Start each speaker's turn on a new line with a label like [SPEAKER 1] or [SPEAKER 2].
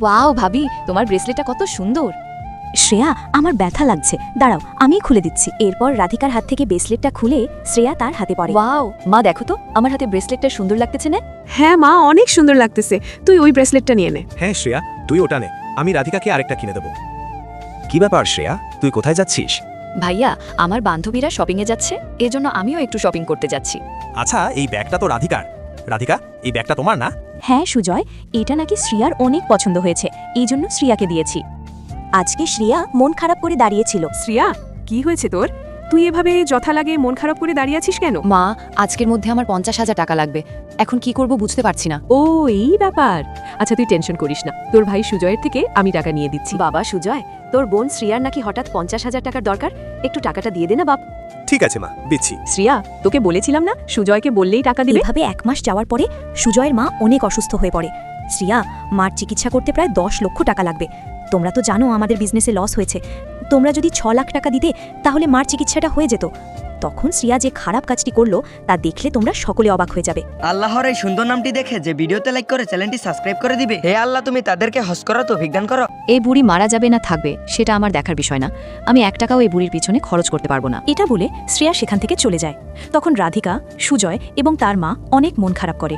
[SPEAKER 1] Wow ভাবি, তোমার ব্রেসলেটটা কত সুন্দর।
[SPEAKER 2] শ্রেয়া, আমার ব্যথা লাগছে, দাঁড়াও আমি খুলে দিচ্ছি। এরপর রাধিকার হাত থেকে ব্রেসলেটটা খুলে শ্রেয়া তার হাতে পড়ে।
[SPEAKER 1] ওয়াও মা, দেখো তো আমার হাতে ব্রেসলেটটা সুন্দর লাগতেছে না?
[SPEAKER 3] হ্যাঁ মা, অনেক সুন্দর লাগতেছে। তুই ওই ব্রেসলেটটা নিয়ে নে।
[SPEAKER 4] হ্যাঁ শ্রেয়া, তুই ওটা নে, আমি রাধিকাকে আরেকটা কিনে দেবো। কি ব্যাপার শ্রেয়া, তুই কোথায় যাচ্ছিস?
[SPEAKER 1] ভাইয়া, আমার বান্ধবীরা শপিংয়ে যাচ্ছে, এজন্য আমিও একটু শপিং করতে যাচ্ছি।
[SPEAKER 4] আচ্ছা, এই ব্যাগটা তো রাধিকার। রাধিকা, এই ব্যাগটা তোমার না?
[SPEAKER 2] হ্যাঁ সুজয়, এটা নাকি শ্রিয়ার অনেক পছন্দ হয়েছে, এই জন্য শ্রিয়াকে দিয়েছি। আজকে শ্রিয়া মন খারাপ করে দাঁড়িয়েছিল।
[SPEAKER 3] শ্রিয়া, কি হয়েছে তোর? তুই এভাবে যথা লাগে মন খারাপ করে দাঁড়িয়ে আছিস কেন?
[SPEAKER 1] মা, আজকের মধ্যে আমার 50,000 টাকা লাগবে, এখন কি করব বুঝতে পারছি না।
[SPEAKER 3] ও এই ব্যাপার। আচ্ছা তুই টেনশন করিস না, তোর ভাই সুজয়ের থেকে আমি টাকা নিয়ে দিচ্ছি।
[SPEAKER 2] বাবা সুজয়, তোর বোন শ্রিয়ার নাকি হঠাৎ 50,000 টাকার দরকার, একটু টাকাটা দিয়ে দে না বাপ।
[SPEAKER 4] ঠিক আছে মা, দিচ্ছি।
[SPEAKER 3] শ্রিয়া, তোকে বলেছিলাম না সুজয়কে বললেই টাকা দিবে।
[SPEAKER 2] এভাবে 1 মাস যাওয়ার পরে সুজয়ের মা অনেক অসুস্থ হয়ে পড়ে। শ্রিয়া, মার চিকিৎসা করতে প্রায় 10 লক্ষ টাকা লাগবে। তোমরা তো জানো আমাদের বিজনেসে লস হয়েছে, তোমরা যদি 6 লাখ টাকা দিতে তাহলে মার চিকিৎসাটা হয়ে যেত। তখন শ্রিয়া যে খারাপ কাজটি করলো তা দেখলে তোমরা সকলে অবাক হয়ে যাবে।
[SPEAKER 5] আল্লাহর এই সুন্দর নামটি দেখে যে ভিডিওতে লাইক করে চ্যানেলটি সাবস্ক্রাইব করে দিবে। হে আল্লাহ, তুমি তাদেরকে হজ করো, তৌফিক দান করো।
[SPEAKER 1] এই বুড়ি মারা যাবে না থাকবে সেটা আমার দেখার বিষয় না, আমি 1 টাকাও এই বুড়ির পিছনে খরচ করতে পারবো না।
[SPEAKER 2] এটা বলে শ্রেয়া সেখান থেকে চলে যায়। তখন রাধিকা, সুজয় এবং তার মা অনেক মন খারাপ করে।